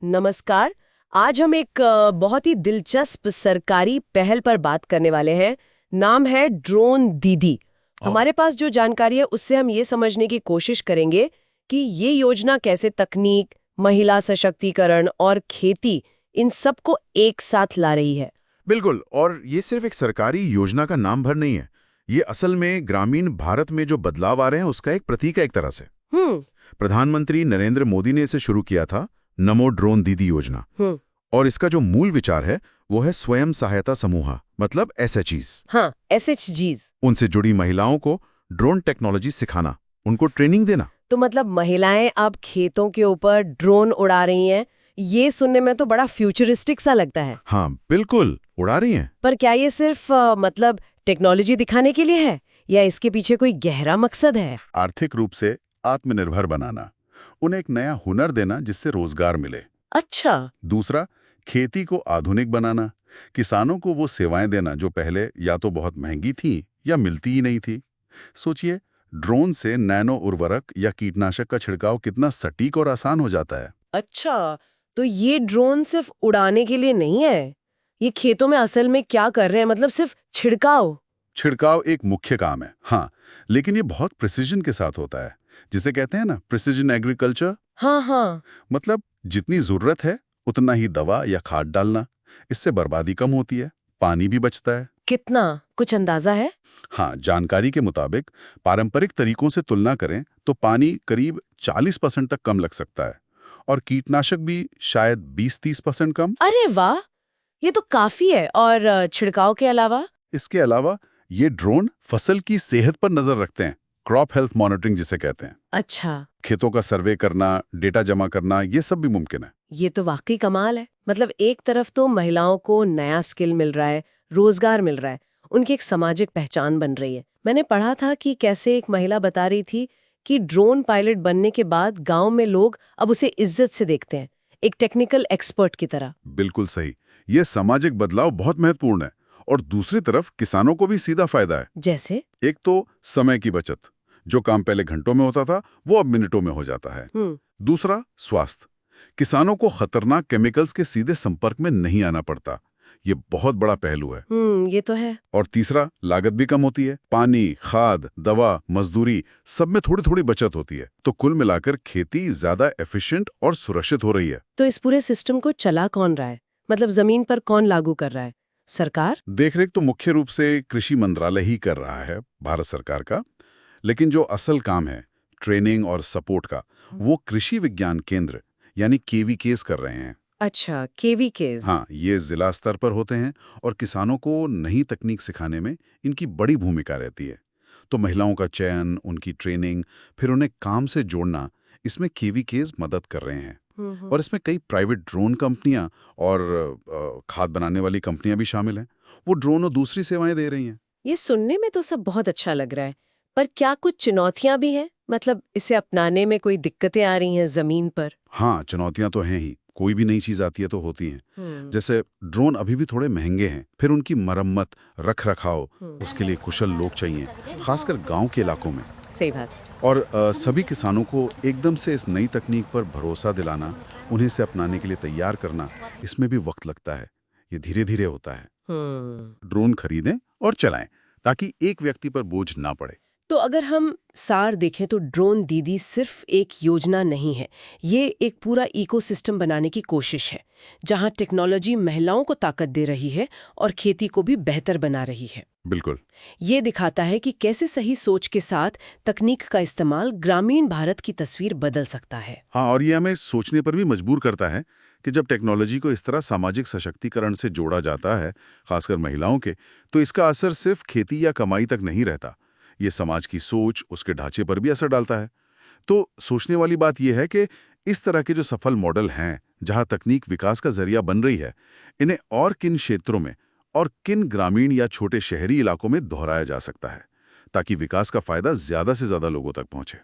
नमस्कार। आज हम एक बहुत ही दिलचस्प सरकारी पहल पर बात करने वाले हैं। नाम है ड्रोन दीदी। हमारे पास जो जानकारी है उससे हम ये समझने की कोशिश करेंगे कि ये योजना कैसे तकनीक, महिला सशक्तिकरण और खेती इन सबको एक साथ ला रही है। बिल्कुल। और ये सिर्फ एक सरकारी योजना का नाम भर नहीं है। ये असल में ग्रामीण भारत में जो बदलाव आ रहे हैं उसका एक प्रतीक है एक तरह से। हम्म। प्रधानमंत्री नरेंद्र मोदी ने इसे शुरू किया था, नमो ड्रोन दीदी योजना। हम्म। और इसका जो मूल विचार है वो है स्वयं सहायता समूह, मतलब SHGs। हाँ, SHGs। उनसे जुड़ी महिलाओं को ड्रोन टेक्नोलॉजी सिखाना, उनको ट्रेनिंग देना। तो मतलब महिलाएं अब खेतों के ऊपर ड्रोन उड़ा रही हैं। ये सुनने में तो बड़ा फ्यूचरिस्टिक सा लगता है। हाँ बिल्कुल, उड़ा रही हैं। पर क्या ये सिर्फ मतलब टेक्नोलॉजी दिखाने के लिए है या इसके पीछे कोई गहरा मकसद है? आर्थिक रूप से आत्मनिर्भर बनाना, उन्हें एक नया हुनर देना जिससे रोजगार मिले। अच्छा। दूसरा, खेती को आधुनिक बनाना, किसानों को वो सेवाएं देना जो पहले या तो बहुत महंगी थी या मिलती ही नहीं थी। सोचिए, ड्रोन से नैनो उर्वरक या कीटनाशक का छिड़काव कितना सटीक और आसान हो जाता है। अच्छा, तो ये ड्रोन सिर्फ उड़ाने के लिए नहीं है। ये खेतों में असल में क्या कर रहे हैं, मतलब सिर्फ छिड़काव? छिड़काव एक मुख्य काम है, हाँ, लेकिन ये बहुत प्रिसीजन के साथ होता है, जिसे कहते हैं ना प्रिसीजन एग्रीकल्चर। हाँ हाँ। मतलब जितनी जरूरत है उतना ही दवा या खाद डालना। इससे बर्बादी कम होती है, पानी भी बचता है। कितना, कुछ अंदाजा है? हाँ, जानकारी के मुताबिक पारंपरिक तरीकों से तुलना करें तो पानी करीब 40% तक कम लग सकता है, और कीटनाशक भी शायद 20-30% कम। अरे वाह, ये तो काफी है। और छिड़काव के अलावा? इसके अलावा ये ड्रोन फसल की सेहत पर नजर रखते हैं, क्रॉप हेल्थ मॉनिटरिंग जिसे कहते हैं। अच्छा। खेतों का सर्वे करना, डेटा जमा करना, ये सब भी मुमकिन है। ये तो वाकई कमाल है। मतलब एक तरफ तो महिलाओं को नया स्किल मिल रहा है, रोजगार मिल रहा है, उनकी एक सामाजिक पहचान बन रही है। मैंने पढ़ा था कि कैसे एक महिला बता रही थी कि ड्रोन पायलट बनने के बाद गांव में लोग अब उसे इज्जत से देखते हैं, एक टेक्निकल एक्सपर्ट की तरह। बिल्कुल सही। ये सामाजिक बदलाव बहुत महत्वपूर्ण है। और दूसरी तरफ किसानों को भी सीधा फायदा है। जैसे? एक तो समय की बचत, जो काम पहले घंटों में होता था वो अब मिनटों में हो जाता है। दूसरा, स्वास्थ्य। किसानों को खतरनाक केमिकल्स के सीधे संपर्क में नहीं आना पड़ता। ये बहुत बड़ा पहलू है। ये तो है। और तीसरा, लागत भी कम होती है। पानी, खाद, दवा, मजदूरी, सब में थोड़ी थोड़ी बचत होती है। तो कुल मिलाकर खेती ज्यादा एफिशिएंट और सुरक्षित हो रही है। तो इस पूरे सिस्टम को चला कौन रहा है, मतलब जमीन पर कौन लागू कर रहा है? सरकार? देखरेख तो मुख्य रूप से कृषि मंत्रालय ही कर रहा है, भारत सरकार का। लेकिन जो असल काम है ट्रेनिंग और सपोर्ट का, वो कृषि विज्ञान केंद्र यानी KVKs कर रहे हैं। अच्छा, KVKs। हाँ, ये जिला स्तर पर होते हैं और किसानों को नई तकनीक सिखाने में इनकी बड़ी भूमिका रहती है। तो महिलाओं का चयन, उनकी ट्रेनिंग, फिर उन्हें काम से जोड़ना, इसमें KVKs मदद कर रहे हैं। और इसमें कई प्राइवेट ड्रोन कंपनियां और खाद बनाने वाली कंपनियां भी शामिल हैं। वो ड्रोन और दूसरी सेवाएं दे रही हैं। ये सुनने में तो सब बहुत अच्छा लग रहा है, पर क्या कुछ चुनौतियां भी हैं? मतलब इसे अपनाने में कोई दिक्कतें आ रही हैं जमीन पर? हाँ, चुनौतियां तो हैं ही। कोई भी नई चीज आती है तो होती हैं। जैसे ड्रोन अभी भी थोड़े महंगे हैं, फिर उनकी मरम्मत, रख रखाव, उसके लिए कुशल लोग चाहिए, खासकर गांव के इलाकों में। सही बात। और सभी किसानों को एकदम से इस नई तकनीक पर भरोसा दिलाना, उन्हें इसे अपनाने के लिए तैयार करना, इसमें भी वक्त लगता है। ये धीरे धीरे होता है। ड्रोन खरीदें और चलाएं ताकि एक व्यक्ति पर बोझ ना पड़े। तो अगर हम सार देखें तो ड्रोन दीदी सिर्फ एक योजना नहीं है, ये एक पूरा इकोसिस्टम बनाने की कोशिश है, जहां टेक्नोलॉजी महिलाओं को ताकत दे रही है और खेती को भी बेहतर बना रही है। बिल्कुल। ये दिखाता है कि कैसे सही सोच के साथ तकनीक का इस्तेमाल ग्रामीण भारत की तस्वीर बदल सकता है। हाँ, और ये हमें सोचने पर भी मजबूर करता है कि जब टेक्नोलॉजी को इस तरह सामाजिक सशक्तिकरण से जोड़ा जाता है, खासकर महिलाओं के, तो इसका असर सिर्फ खेती या कमाई तक नहीं रहता। ये समाज की सोच, उसके ढांचे पर भी असर डालता है। तो सोचने वाली बात यह है कि इस तरह के जो सफल मॉडल हैं, जहां तकनीक विकास का जरिया बन रही है, इन्हें और किन क्षेत्रों में और किन ग्रामीण या छोटे शहरी इलाकों में दोहराया जा सकता है, ताकि विकास का फायदा ज्यादा से ज्यादा लोगों तक पहुंचे।